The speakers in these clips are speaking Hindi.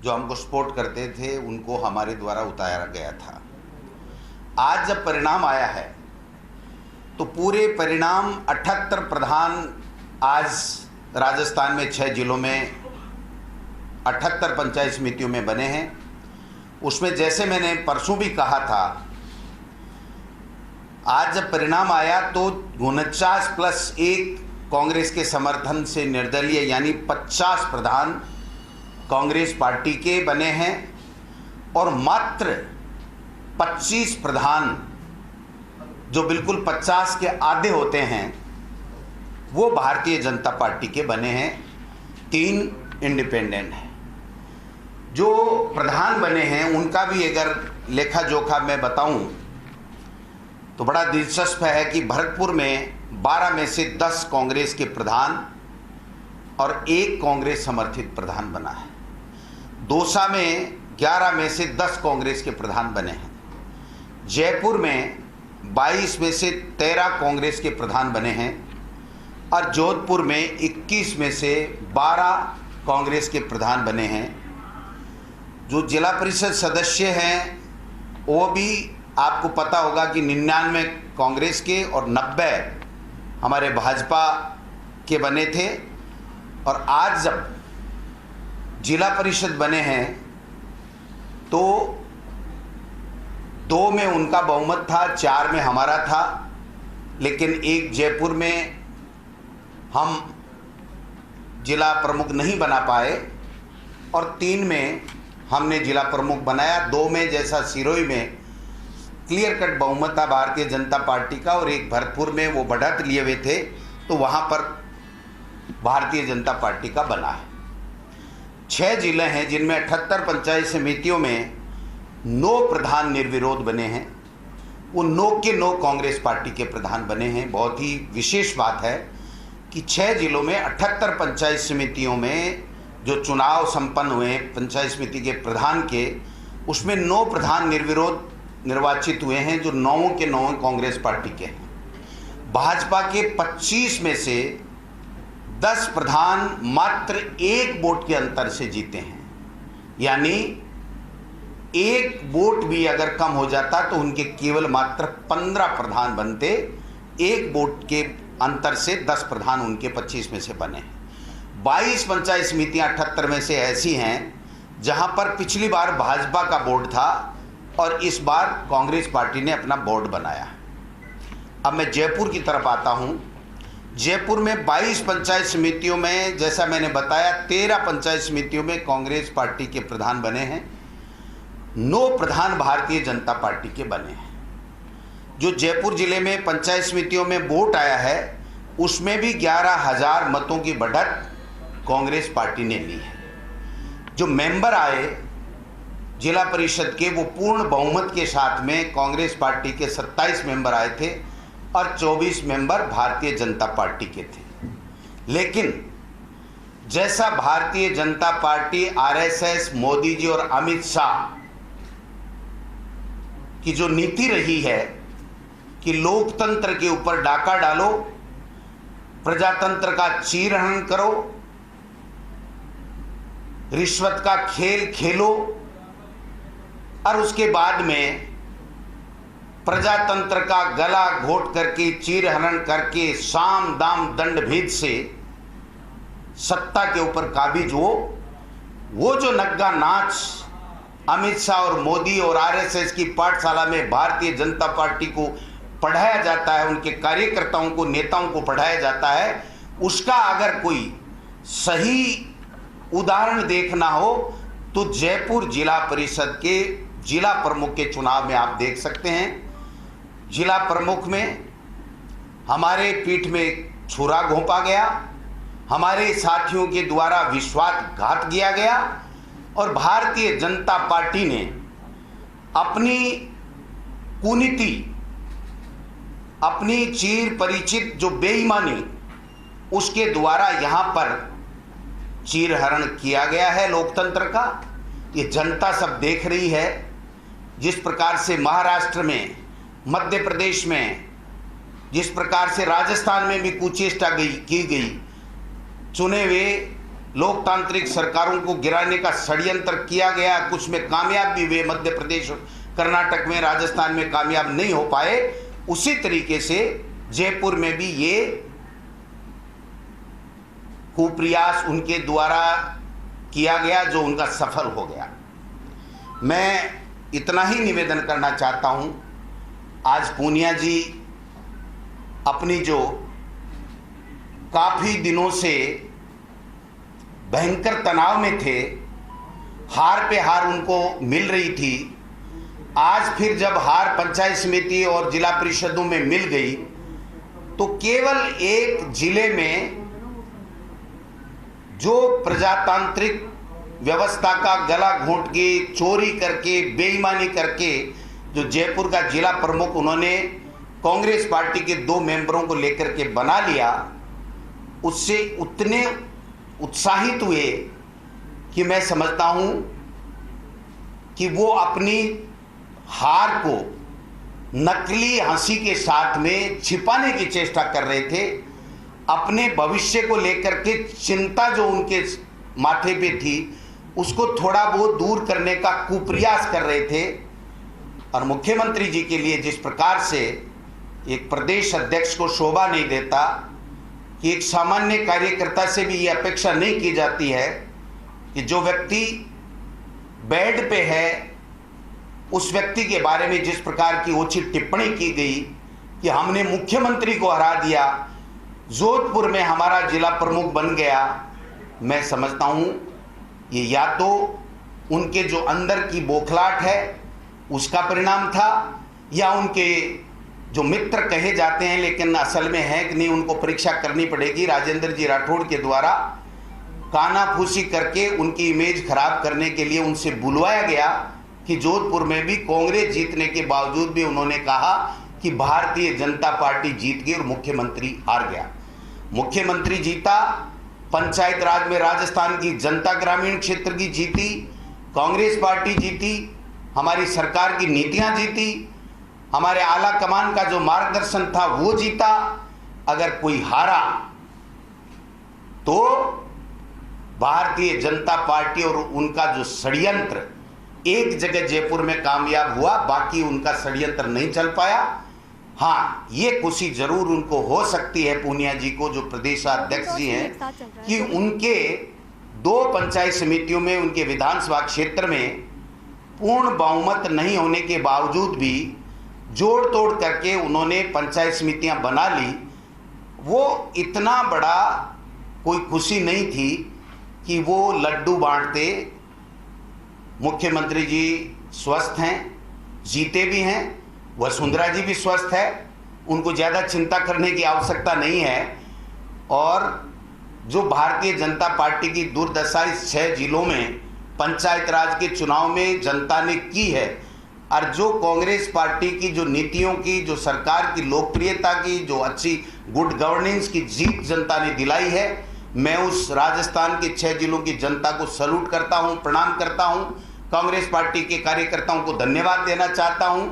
जो हमको सपोर्ट करते थे उनको हमारे द्वारा उतारा गया था। आज जब परिणाम आया है तो पूरे परिणाम 78 प्रधान आज राजस्थान में 6 जिलों में 78 पंचायत समितियों में बने हैं। उसमें जैसे मैंने परसों भी कहा था, आज जब परिणाम आया तो 49+1 कांग्रेस के समर्थन से निर्दलीय यानी 50 प्रधान कांग्रेस पार्टी के बने हैं और मात्र 25 प्रधान जो बिल्कुल 50 के आधे होते हैं वो भारतीय जनता पार्टी के बने हैं। 3 इंडिपेंडेंट हैं। जो प्रधान बने हैं उनका भी अगर लेखा जोखा मैं बताऊं तो बड़ा दिलचस्प है कि भरतपुर में 12 में से 10 कांग्रेस के प्रधान और 1 कांग्रेस समर्थित प्रधान बना है। दौसा में 11 में से 10 कांग्रेस के प्रधान बने हैं। जयपुर में 22 में से 13 कांग्रेस के प्रधान बने हैं और जोधपुर में 21 में से 12 कांग्रेस के प्रधान बने हैं। जो जिला परिषद सदस्य हैं वो भी आपको पता होगा कि 99 कांग्रेस के और 90 हमारे भाजपा के बने थे। और आज जब जिला परिषद बने हैं तो 2 में उनका बहुमत था, 4 में हमारा था, लेकिन 1 जयपुर में हम जिला प्रमुख नहीं बना पाए और 3 में हमने जिला प्रमुख बनाया। 2 में जैसा सिरोही में क्लियर कट बहुमत था भारतीय जनता पार्टी का और 1 भरतपुर में वो बढ़त लिए हुए थे तो वहाँ पर भारतीय जनता पार्टी का बना है। 6 जिले हैं जिनमें 78 पंचायत समितियों में 9 प्रधान निर्विरोध बने हैं। वो 9 के 9 कांग्रेस पार्टी के प्रधान बने हैं। बहुत ही विशेष बात है कि 6 जिलों में 78 पंचायत समितियों में जो चुनाव संपन्न हुए पंचायत समिति के प्रधान के, उसमें 9 प्रधान निर्विरोध निर्वाचित हुए हैं जो 9 के 9 कांग्रेस पार्टी के हैं। भाजपा के 25 में से 10 प्रधान मात्र 1 वोट के अंतर से जीते हैं, यानी 1 वोट भी अगर कम हो जाता तो उनके केवल मात्र 15 प्रधान बनते। 1 वोट के अंतर से 10 प्रधान उनके 25 में से बने हैं। 22 पंचायत समितियां 78 में से ऐसी हैं जहां पर पिछली बार भाजपा का बोर्ड था और इस बार कांग्रेस पार्टी ने अपना बोर्ड बनाया। अब मैं जयपुर की तरफ आता हूं। जयपुर में 22 पंचायत समितियों में जैसा मैंने बताया 13 पंचायत समितियों में कांग्रेस पार्टी के प्रधान बने हैं। 9 प्रधान भारतीय जनता पार्टी के बने हैं। जो जयपुर जिले में पंचायत समितियों में वोट आया है उसमें भी 11,000 मतों की बढ़त कांग्रेस पार्टी ने ली है। जो मेंबर आए जिला परिषद के वो पूर्ण बहुमत के साथ में कांग्रेस पार्टी के 27 मेंबर आए थे और 24 मेंबर भारतीय जनता पार्टी के थे। लेकिन जैसा भारतीय जनता पार्टी, आरएसएस, मोदी जी और अमित शाह की जो नीति रही है कि लोकतंत्र के ऊपर डाका डालो, प्रजातंत्र का चीरहरण करो, रिश्वत का खेल खेलो और उसके बाद में प्रजातंत्र का गला घोट करके चीरहरण करके साम दाम दंड भेद से सत्ता के ऊपर काबिज हो, वो जो नग्गा नाच अमित शाह और मोदी और आरएसएस की पाठशाला में भारतीय जनता पार्टी को पढ़ाया जाता है, उनके कार्यकर्ताओं को, नेताओं को पढ़ाया जाता है, उसका अगर कोई सही उदाहरण देखना हो तो जयपुर जिला परिषद के जिला प्रमुख के चुनाव में आप देख सकते हैं। जिला प्रमुख में हमारे पीठ में छुरा घोंपा गया, हमारे साथियों के द्वारा विश्वासघात किया गया और भारतीय जनता पार्टी ने अपनी कुनीति, अपनी चिर परिचित जो बेईमानी, उसके द्वारा यहां पर चीरहरण किया गया है लोकतंत्र का। ये जनता सब देख रही है। जिस प्रकार से महाराष्ट्र में, मध्य प्रदेश में, जिस प्रकार से राजस्थान में भी कुचेष्टा की गई, चुने हुए लोकतांत्रिक सरकारों को गिराने का षड्यंत्र किया गया, कुछ में कामयाब भी हुए, मध्य प्रदेश, कर्नाटक में, राजस्थान में कामयाब नहीं हो पाए, उसी तरीके से जयपुर में भी ये कुप्रयास उनके द्वारा किया गया जो उनका सफल हो गया। मैं इतना ही निवेदन करना चाहता हूं, आज पूनिया जी अपनी जो काफी दिनों से भयंकर तनाव में थे, हार पे हार उनको मिल रही थी, आज फिर जब हार पंचायत समिति और जिला परिषदों में मिल गई तो केवल एक जिले में जो प्रजातांत्रिक व्यवस्था का गला घोंट के, चोरी करके, बेईमानी करके जो जयपुर का जिला प्रमुख उन्होंने कांग्रेस पार्टी के 2 मेंबरों को लेकर के बना लिया, उससे उतने उत्साहित हुए कि मैं समझता हूं कि वो अपनी हार को नकली हंसी के साथ में छिपाने की चेष्टा कर रहे थे। अपने भविष्य को लेकर के चिंता जो उनके माथे पे थी उसको थोड़ा बहुत दूर करने का कुप्रयास कर रहे थे। और मुख्यमंत्री जी के लिए जिस प्रकार से एक प्रदेश अध्यक्ष को शोभा नहीं देता कि एक सामान्य कार्यकर्ता से भी ये अपेक्षा नहीं की जाती है कि जो व्यक्ति बेड पे है उस व्यक्ति के बारे में जिस प्रकार की उचित टिप्पणी की गई कि हमने मुख्यमंत्री को हरा दिया, जोधपुर में हमारा जिला प्रमुख बन गया, मैं समझता हूं ये या तो उनके जो अंदर की बौखलाहट है उसका परिणाम था, या उनके जो मित्र कहे जाते हैं लेकिन असल में है कि नहीं, उनको परीक्षा करनी पड़ेगी। राजेंद्र जी राठौड़ के द्वारा कानाफूसी करके उनकी इमेज खराब करने के लिए उनसे बुलवाया गया कि जोधपुर में भी कांग्रेस जीतने के बावजूद भी उन्होंने कहा कि भारतीय जनता पार्टी जीत गई और मुख्यमंत्री हार गया। मुख्यमंत्री जीता, पंचायत राज में राजस्थान की जनता ग्रामीण क्षेत्र की जीती, कांग्रेस पार्टी जीती, हमारी सरकार की नीतियां जीती, हमारे आला कमान का जो मार्गदर्शन था वो जीता। अगर कोई हारा तो भारतीय जनता पार्टी और उनका जो षड्यंत्र एक जगह जयपुर में कामयाब हुआ, बाकी उनका षड्यंत्र नहीं चल पाया। हाँ, ये खुशी जरूर उनको हो सकती है पूनिया जी को, जो प्रदेशाध्यक्ष जी हैं, कि उनके 2 पंचायत समितियों में उनके विधानसभा क्षेत्र में पूर्ण बहुमत नहीं होने के बावजूद भी जोड़ तोड़ करके उन्होंने पंचायत समितियां बना ली। वो इतना बड़ा कोई खुशी नहीं थी कि वो लड्डू बांटते। मुख्यमंत्री जी स्वस्थ हैं, जीते भी हैं, वसुंधरा जी भी स्वस्थ है, उनको ज़्यादा चिंता करने की आवश्यकता नहीं है। और जो भारतीय जनता पार्टी की दुर्दशा इस 6 जिलों में पंचायत राज के चुनाव में जनता ने की है, और जो कांग्रेस पार्टी की जो नीतियों की, जो सरकार की लोकप्रियता की, जो अच्छी गुड गवर्नेंस की जीत जनता ने दिलाई है, मैं उस राजस्थान के 6 जिलों की जनता को सैल्यूट करता हूं, प्रणाम करता हूं। कांग्रेस पार्टी के कार्यकर्ताओं को धन्यवाद देना चाहता हूं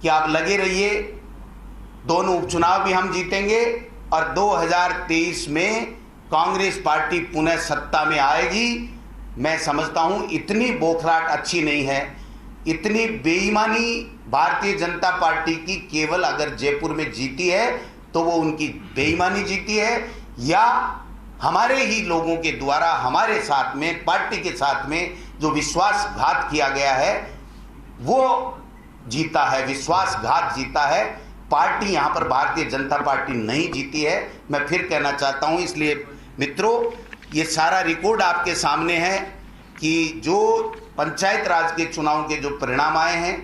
कि आप लगे रहिए, दोनों उपचुनाव भी हम जीतेंगे और 2023 में कांग्रेस पार्टी पुनः सत्ता में आएगी। मैं समझता हूं इतनी बौखलाहट अच्छी नहीं है, इतनी बेईमानी भारतीय जनता पार्टी की केवल अगर जयपुर में जीती है तो वो उनकी बेईमानी जीती है, या हमारे ही लोगों के द्वारा हमारे साथ में, पार्टी के साथ में जो विश्वासघात किया गया है वो जीता है, विश्वासघात जीता है। पार्टी यहाँ पर भारतीय जनता पार्टी नहीं जीती है, मैं फिर कहना चाहता हूँ। इसलिए मित्रों, ये सारा रिकॉर्ड आपके सामने है कि जो पंचायत राज के चुनाव के जो परिणाम आए हैं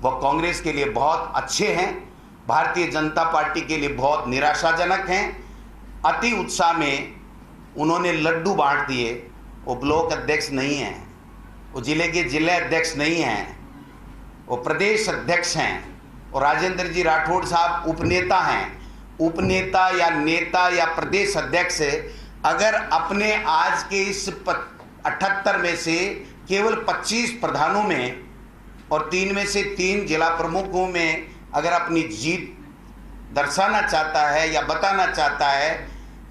वह कांग्रेस के लिए बहुत अच्छे हैं, भारतीय जनता पार्टी के लिए बहुत निराशाजनक हैं। अति उत्साह में उन्होंने लड्डू बांट दिए। वो ब्लॉक अध्यक्ष नहीं हैं, वो जिले के जिले अध्यक्ष नहीं हैं, वो प्रदेश अध्यक्ष हैं, और राजेंद्र जी राठौड़ साहब उपनेता हैं। उपनेता या नेता या प्रदेश अध्यक्ष अगर अपने आज के इस 78 में से केवल 25 प्रधानों में और 3 में से 3 जिला प्रमुखों में अगर अपनी जीत दर्शाना चाहता है या बताना चाहता है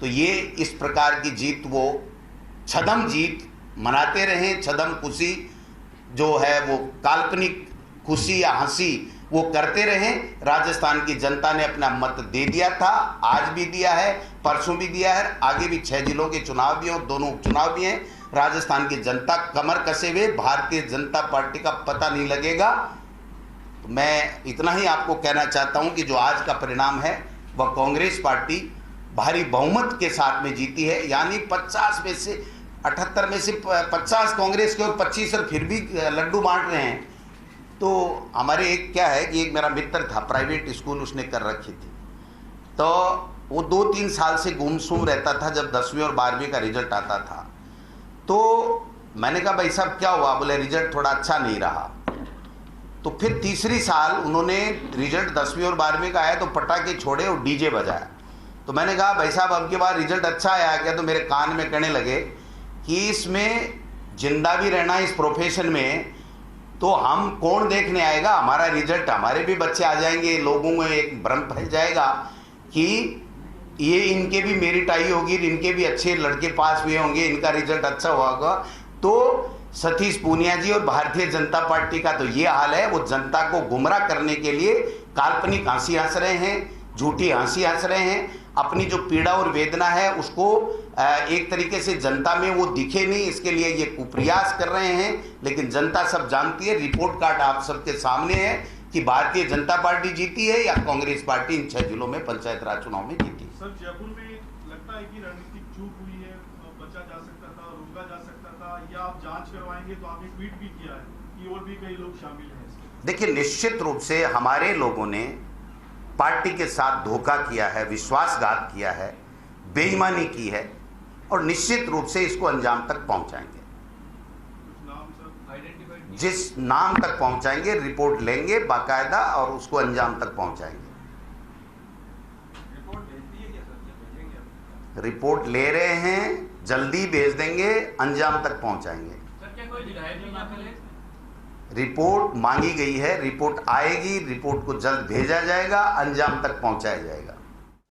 तो ये इस प्रकार की जीत वो छदम जीत मनाते रहें, छदम खुशी जो है वो काल्पनिक खुशी या हंसी वो करते रहें। राजस्थान की जनता ने अपना मत दे दिया था, आज भी दिया है, परसों भी दिया है, आगे भी 6 जिलों के चुनाव भी हैं, दोनों उपचुनाव भी हैं। राजस्थान की जनता कमर कसे हुए, भारतीय जनता पार्टी का पता नहीं लगेगा। तो मैं इतना ही आपको कहना चाहता हूं कि जो आज का परिणाम है वह कांग्रेस पार्टी भारी बहुमत के साथ में जीती है, यानी 50 में से 78 में से 50 कांग्रेस के और 25 और फिर भी लड्डू बांट रहे हैं। तो हमारे एक क्या है कि एक मेरा मित्र था, प्राइवेट स्कूल उसने कर रखी थी, तो वो 2-3 साल से गुमसुम रहता था। जब 10वीं और 12वीं का रिजल्ट आता था तो मैंने कहा भाई साहब क्या हुआ? बोले रिजल्ट थोड़ा अच्छा नहीं रहा। तो फिर तीसरी साल उन्होंने रिजल्ट 10वीं और 12वीं का आया तो पटाखे छोड़े और डीजे बजाया। तो मैंने कहा भाई साहब अब की बार रिजल्ट अच्छा आया क्या? तो मेरे कान में कहने लगे कि इसमें जिंदा भी रहना इस प्रोफेशन में तो हम कौन देखने आएगा? हमारा रिजल्ट, हमारे भी बच्चे आ जाएंगे, लोगों में एक भ्रम फैल जाएगा कि ये इनके भी मेरिट आई होगी, इनके भी अच्छे लड़के पास हुए होंगे, इनका रिजल्ट अच्छा होगा। तो सतीश पूनिया जी और भारतीय जनता पार्टी का तो ये हाल है, वो जनता को गुमराह करने के लिए काल्पनिक हंसी हंस रहे हैं, झूठी हंसी हंस रहे हैं। अपनी जो पीड़ा और वेदना है उसको एक तरीके से जनता में वो दिखे नहीं, इसके लिए ये कुप्रयास कर रहे हैं। लेकिन जनता सब जानती है, रिपोर्ट कार्ड आप सबके सामने है कि भारतीय जनता पार्टी जीती है या कांग्रेस पार्टी इन 6 जिलों में पंचायत राज चुनाव में जीती। सर जयपुर में लगता है कि रणनीतिक चूक हुई है, बचा जा सकता था, रोका जा सकता था, या आप जांच करवाएंगे? तो आपने ट्वीट भी किया है कि और भी कई लोग शामिल हैं। देखिए निश्चित रूप से हमारे लोगों ने पार्टी के साथ धोखा किया है, विश्वासघात किया है, बेईमानी की है और निश्चित रूप से इसको अंजाम तक पहुंचाएंगे। जिस नाम तक पहुंचाएंगे रिपोर्ट लेंगे बाकायदा और उसको अंजाम तक पहुंचाएंगे। रिपोर्ट ले रहे हैं, जल्दी भेज देंगे, अंजाम तक पहुंचाएंगे। रिपोर्ट मांगी गई है, रिपोर्ट आएगी, रिपोर्ट को जल्द भेजा जाएगा, अंजाम तक पहुंचाया जाएगा।